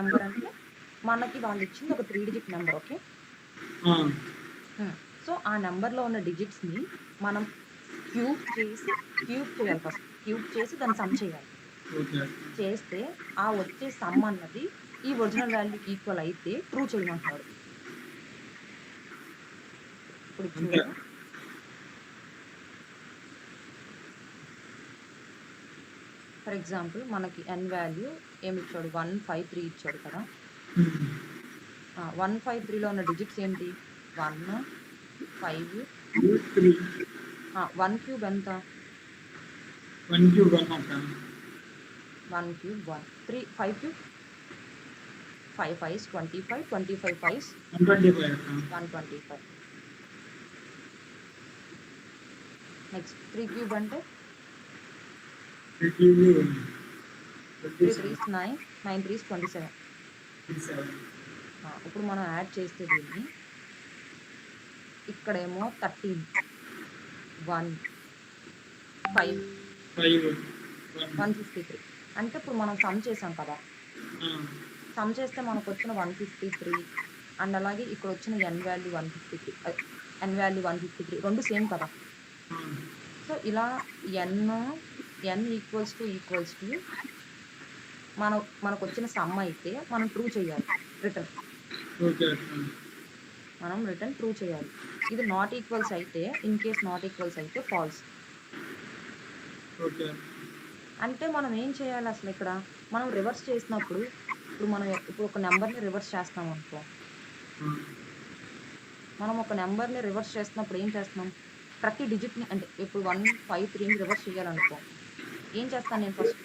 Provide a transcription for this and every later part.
Number అంటే మనకి వాళ్ళు ఇచ్చింది ఒక 3 డిజిట్ నెంబర్. ఓకే. ఆ, సో ఆ నెంబర్‌లో ఉన్న డిజిట్స్‌ని మనం క్యూబ్ చేయాలి ఫస్ట్. క్యూబ్ చేసి దాన్ని సమ్ చేయాలి. ఓకే. చేస్తే ఆ వచ్చే సమ్ అన్నది ఈ ఒరిజినల్ వాల్యూకి ఈక్వల్ అయితే ట్రూ చేయమంటున్నాడు. ఇప్పుడు ఇది అంతే. చూడు. ఫర్ ఎగ్జాంపుల్ మనకి n వాల్యూ ఏమిచ్చాడు? 153 ఇచ్చాడు కదా! 153లో ఉన్న డిజిట్స్ ఏంటి? 1, 5 3 1 క్యూబ్ ఎంత? 1 క్యూబ్ 1 అక్క. 1 క్యూబ్ 1. 3 5 క్యూబ్ 5 5s 25, 25 5s 125 అక్క. 125. నెక్స్ట్ 3 క్యూబ్ అంటే 3 క్యూబ్ 3 3s 9, 9 3s 27. 27. ఇప్పుడు మనం యాడ్ చేస్తే దీన్ని ఇక్కడేమో 13, 1, 5, 5 153. అంటే ఇప్పుడు మనం సమ్ చేసాం కదా! సమ్ చేస్తే మనకొచ్చిన 153 అండ్ అలాగే ఇక్కడొచ్చిన n value 153 n value 153 2 same కదా! సో ఇలా n ఈక్వల్స్ టు మనకొచ్చిన సమ్ అయితే మనం ట్రూ చేయాలి రిటర్న్. ఓకే. మనం రిటర్న్ ట్రూ చేయాలి. ఇది నాట్ ఈక్వల్స్ అయితే, ఇన్ కేస్ నాట్ ఈక్వల్స్ అయితే ఫాల్స్. ఓకే. అంటే మనం ఏం చేయాలి అసలు ఇక్కడ? మనం రివర్స్ చేసినప్పుడు ఇప్పుడు ఒక నంబర్‌ని రివర్స్ చేస్తున్నాం అనుకో. మనం ఒక నంబర్‌ని రివర్స్ చేస్తున్నప్పుడు ఏం చేస్తున్నాం? ప్రతి డిజిట్‌ని అంటే ఇప్పుడు 153ని రివర్స్ చేయాలనుకో. ఏం చేస్తాను నేను ఫస్ట్?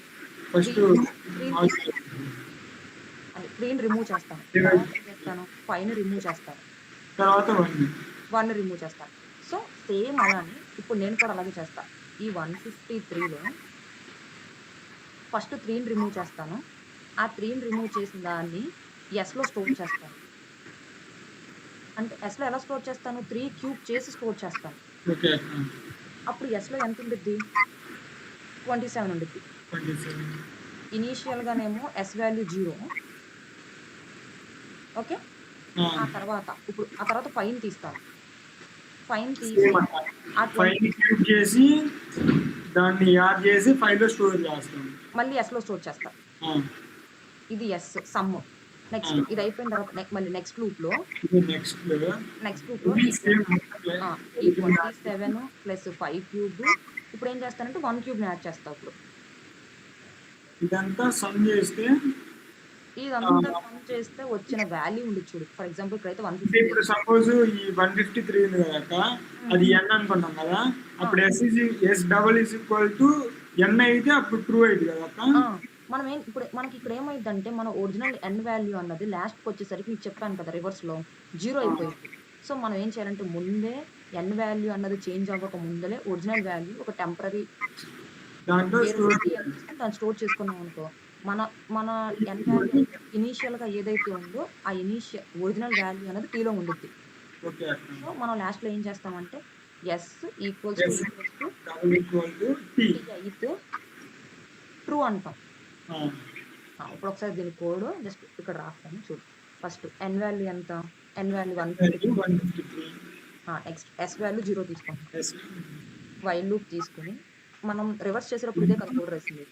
ఫస్ట్ 3ని రిమూవ్ చేస్తాను. తర్వాత ఏం చేస్తాను? 5ని రిమూవ్ చేస్తాను. తర్వాత 1ని రిమూవ్ చేస్తాను. సో సేమ్ అలానే ఇప్పుడు నేను కూడా అలాగే చేస్తా. ఈ 153లో ఫస్ట్ 3ని రిమూవ్ చేస్తాను. ఆ 3ని రిమూవ్ చేసిన దాన్ని యెస్‌లో స్టోర్ చేస్తాను. అంటే యెస్‌లో ఎలా స్టోర్ చేస్తాను? 3 క్యూబ్ చేసి స్టోర్ చేస్తాను. ఓకే. అప్పుడు యెస్‌లో ఎంత ఉండిద్ది? 27 ఉండిద్ది. 27. ఇనీషియల్‌గానేమో యెస్ వాల్యూ 0. ఓకే. ఆ తర్వాత 5ని తీస్తాను. 5ని తీసి ఆ 5 క్యూబ్ చేసి దాన్ని యాడ్ చేసి 5లో స్టోర్ చేస్తాం. మళ్ళీ యెస్‌లో స్టోర్ చేస్తా. ఇది యెస్ సమ్. నెక్స్ట్ ఇది అయిపోయిన తర్వాత మళ్ళీ నెక్స్ట్ లూప్‌లో ఈ 27 ప్లస్ 5 క్యూబ్ ఇప్పుడు ఏం చేస్తానంటే 1 క్యూబ్‌ని యాడ్ చేస్తా ఇప్పుడు. ఇదంతా సమ్ చేస్తే ఇదంతా సమ్ చేస్తే వచ్చిన వాల్యూ ఉంది చూడు. ఫర్ ఎగ్జాంపుల్ ఇక్కడైతే అంటే 153. ఇప్పుడు సపోజ్ ఈ 153 ఉంది కదక్క, అది n అనుకున్నాం కదా, అప్పుడు s double is equal to n అయితే అప్పుడు ట్రూ అయింది కదక్క. మనం మనకి ఇక్కడ ఏమైందంటే మన ఒరిజినల్ n వాల్యూ అన్నది లాస్ట్‌కి వచ్చేసరికి మీకు చెప్పాను కదా రివర్స్‌లో 0 అయిపోయింది. సో మనం ఏం చేయాలంటే ముందే n వాల్యూ అన్నది చేంజ్ అవ్వక ముందలే ఒరిజినల్ వాల్యూ ఒక టెంపరరీ దాంట్లో స్టోర్ తీసుకొని దాన్ని స్టోర్ చేసుకున్నాం అనుకో. మన మన n వాల్యూ ఇనీషియల్‌గా ఏదైతే ఉందో ఆ ఒరిజినల్ వాల్యూ అనేది tలో ఉండిద్ది. ఓకే. సో మనం లాస్ట్‌లో ఏం చేస్తామంటే s equals to double equal to t అయితే ట్రూ అంటాం. ఇప్పుడు ఒకసారి దీని కోడ్ జస్ట్ ఇక్కడ రాస్తాను చూడు. ఫస్ట్ n వాల్యూ ఎంత? n value 153. Next s value 0 తీసుకుంటాం. వైల్ లూప్ తీసుకొని మనం రివర్స్ చేసేటప్పుడు ఇదే కదా కోడ్ రాసింది.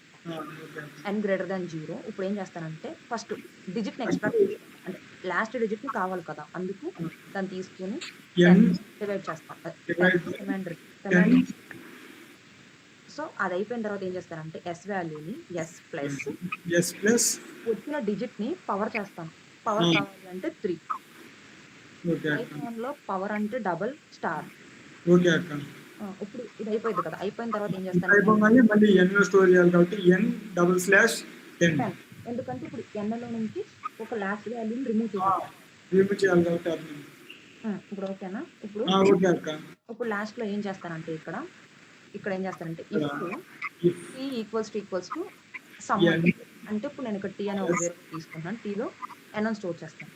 n greater than 0. ఇప్పుడు ఏం చేస్తానంటే ఫస్ట్ డిజిట్‌ని ఎక్స్ట్రాక్ట్ చేసుకుంటా. అంటే లాస్ట్ డిజిట్‌ని కావాలి కదా! అందుకు దాన్ని తీసుకొని డివైడ్ చేస్తా. రిమైండర్ సో అది అయిపోయిన తర్వాత ఏం చేస్తానంటే s వాల్యూని s ప్లస్ వచ్చిన డిజిట్‌ని పవర్ చేస్తాను. పవర్ కావాలి అంటే 3. పైథాన్‌లో పవర్ అంటే డబుల్ స్టార్. ఓకే అక్క. ఇప్పుడు ఇది అయిపోయింది కదా! అయిపోయిన తర్వాత ఏం చేస్తానంటే మళ్ళీ n లో స్టోర్ చేయాలి కాబట్టి n/n. ఎందుకంటే ఇప్పుడు nలో నుంచి ఒక లాస్ట్ వాల్యూని రిమూవ్ చేయాలి కాబట్టి ఇప్పుడు ఓకేనా? ఇప్పుడు ఓకే అక్క. ఇప్పుడు లాస్ట్‌లో ఏం చేస్తానంటే ఇక్కడ ఏం చేస్తానంటే if t equals to sum అంటే ఇప్పుడు నేను ఇక్కడ t అనే ఒక వేరియబుల్ తీసుకుంటున్నాను. tలో n అని స్టోర్ చేస్తాను.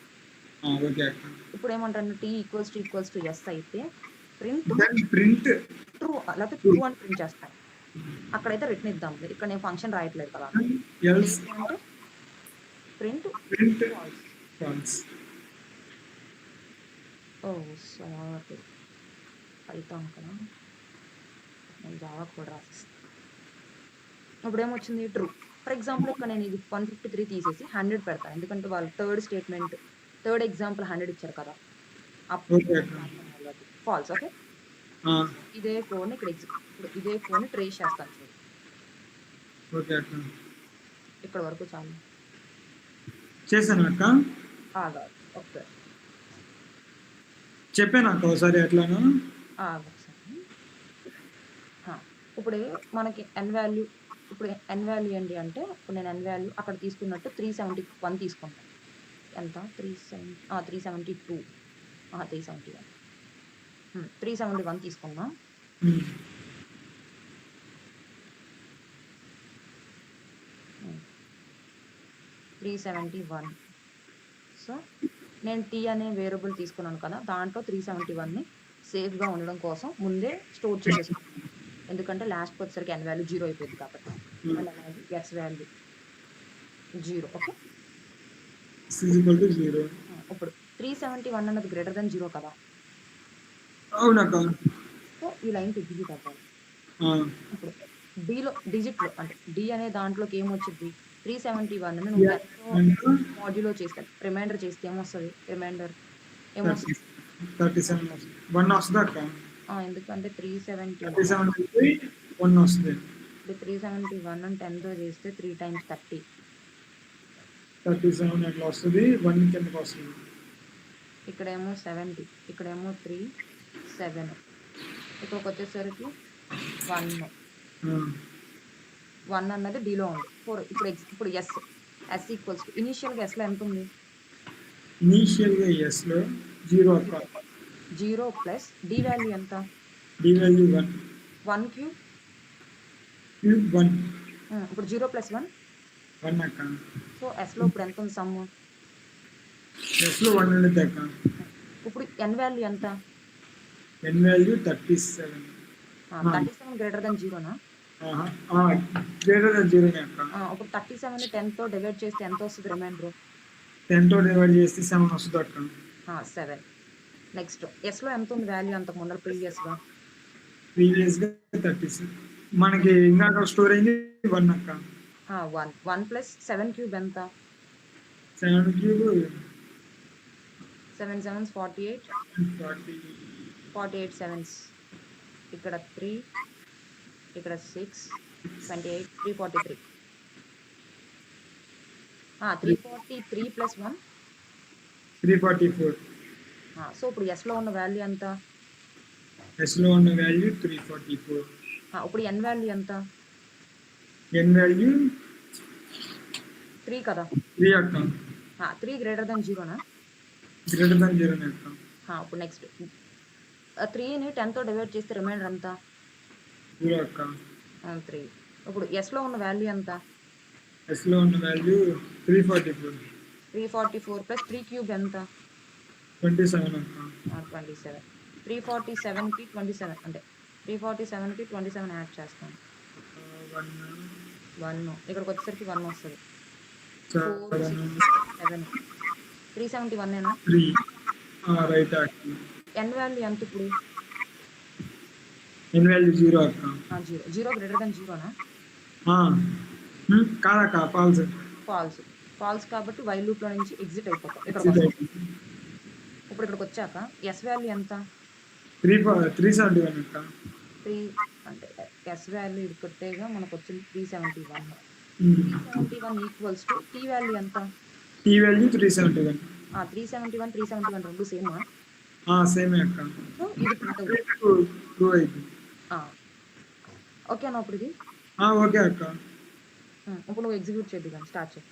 ఓకే అక్క. ఇప్పుడు ఏమంటాను t ఈక్వల్స్ టు s అయితే ప్రింట్ ట్రూ లేకపోతే ట్రూ అని ప్రింట్ చేస్తాను. అక్కడైతే రిటర్న్ ఇద్దాం. ఇక్కడ నేను ఫంక్షన్ రాయట్లేదు కదా. Print print false. False. Oh sorry, Python కదా, నేను జావా కూడా రాసిస్తాను. ఇప్పుడు ఏమొచ్చింది, ట్రూ. ఫర్ ఎగ్జాంపుల్ ఇక్కడ నేను ఇది 153 తీసేసి 100 పెడతాను, ఎందుకంటే వాళ్ళు థర్డ్ ఎగ్జాంపుల్ 100 ఇచ్చారు కదా, అప్పుడు ఓకే అక్క. ఫాల్స్. ఓకే, ఆ, ఇదే కోడ్ ఇక్కడ ఇప్పుడు ఇదే కోడ్ ట్రేస్ చేస్తాను చూడు, ఓకే అక్క. ఇక్కడ వరకు చాలు. చేశాను అక్క. ఆగా ఓకే, చెప్పాను అక్క ఒకసారి ఎట్లానో. ఒకసారి. ఇప్పుడు మనకి ఎన్ వాల్యూ, ఇప్పుడు ఎన్ వాల్యూ ఏంటి అంటే, ఇప్పుడు నేను ఎన్ వాల్యూ అక్కడ తీసుకున్నట్టు 371 తీసుకుంటాను. ఎంత, 372, 371 తీసుకున్నా. ఉమ్. 371. సో నేను టీ అనే వేరియబుల్ తీసుకున్నాను కదా, దాంట్లో 371ని సేఫ్గా ఉండడం కోసం ముందే స్టోర్ చేసేసుకున్నాను, ఎందుకంటే లాస్ట్కి వచ్చేసరికి ఎన్ వాల్యూ 0 అయిపోయింది కాబట్టి. అండ్ అలాగే ఎక్స్ వాల్యూ 0. Okay, zero. ఇప్పుడు 371 అన్నది గ్రేటర్ దెన్ 0 కదా, అవునక్క. సో ఈ లైన్కి ఎగ్జిక్యూట్ అవ్వాలి. ఆ, ఇప్పుడు డిలో డిజిట్లో అంటే డి అనే దాంట్లోకి ఏమొచ్చింది, 371 మాడ్యులో చేస్తే రిమైండర్ చేస్తే ఏమొస్తుంది, రిమైండర్ ఏమొస్తుంది, 37 1 వస్తుంది అక్క. ఎందుకంటే 371 1 వస్తుంది. 371 10తో చేస్తే 3 × 30, 37 ఎట్లా వస్తుంది, 1 కిందకి వస్తుంది. ఇక్కడేమో 70, ఇక్కడేమో 3 7, ఇక్కడికి వచ్చేసరికి 1 అన్నది డిలో ఉంది. 4 ఇప్పుడు ఎస్ ఈక్వల్స్ టు ఇనీషియల్గా ఎస్లో ఎంత ఉంది, ఇనీషియల్గా ఎస్ లో 0 అక్క. 0 ప్లస్ డి వాల్యూ ఎంత, డి వాల్యూ 1. 1 క్యూబ్ 1. ఇప్పుడు 0 + 1 అక్క. సో ఎస్లో ఇప్పుడు ఎంత ఉంది సమ్, ఎస్ లో 1 ఉండదు అక్క. ఇప్పుడు ఎన్ వాల్యూ ఎంత, ఎన్ వాల్యూ 37. 37 గ్రేటర్ దెన్ 0నా, గ్రేటర్ దెన్ 0 అక్క. ఇప్పుడు 37ని 10తో డివైడ్ చేస్తే ఎంత వస్తుంది రిమైండర్, 10తో డివైడ్ చేస్తే 7 వస్తుంది అక్క. 7. నెక్స్ట్ ఎస్లో ఎంత ఉంది వాల్యూ అంతకు ముందర ప్రీవియస్గా 36. మనకి ఇంకా స్టోర్ అయింది 1 అక్క. 1 ప్లస్ 7 క్యూబ్ ఎంత, 7 క్యూబ్ 7 7s 48, 48 7s, ఇక్కడ 3, ఇక్కడ 6 28, 343. 343 + 1 344. సో ఇప్పుడు ఎస్లో ఉన్న వాల్యూ ఎంత, ఎస్ లో ఉన్న వాల్యూ 344. ఇప్పుడు ఎన్ వాల్యూ ఎంత, ఎన్ వాల్యూ 3 కదా, 3 అక్క. 3 గ్రేటర్ దెన్ 0నా, గ్రేటర్ దెన్ 0 అక్క. ఇప్పుడు నెక్స్ట్ 3ని 10తో డివైడ్ చేస్తే రిమైండర్ ఎంత, 0 అక్క. 3. ఇప్పుడు ఎస్లో ఉన్న వాల్యూ ఎంత, ఎస్ లో ఉన్న వాల్యూ 344. 344 ప్లస్ 3 క్యూబ్ ఎంత, 27 అక్క. 27. 347కి 27 అంటే 347కి 27 యాడ్ చేస్తాను, 1 ఇక్కడికి వచ్చేసరికి 1 వస్తుంది, 4 7 371 3. రైట్ అక్క. ఎన్ వాల్యూ ఎంత ఇప్పుడు, ఎన్ వాల్యూ 0 అక్క. 0 గ్రేటర్ దెన్ 0నా, కాదక్క, ఫాల్స్. ఫాల్స్ కాబట్టి వైల్ లూప్లో నుంచి ఎగ్జిట్ అయిపోతాం. ఇప్పుడు ఇక్కడికి వచ్చాక ఎస్ వాల్యూ ఎంత, 371 అక్క. 3 అంటే ఎస్ వాల్యూ ఇది కొట్టేగా మనకు వచ్చింది 371. 371 ఈక్వల్స్ టు టీ వాల్యూ ఎంత, టీ వాల్యూ 371. 371 రెండు సేమా, సేమే అక్క. సో ఇది ప్రింట్ అవుతుంది. ట్రూ అయితే ఓకేనా ఇప్పుడు ఇది, ఓకే అక్క. ఇప్పుడు నువ్వు ఎగ్జిక్యూట్ చేద్దు కానీ స్టార్ట్ చేయి.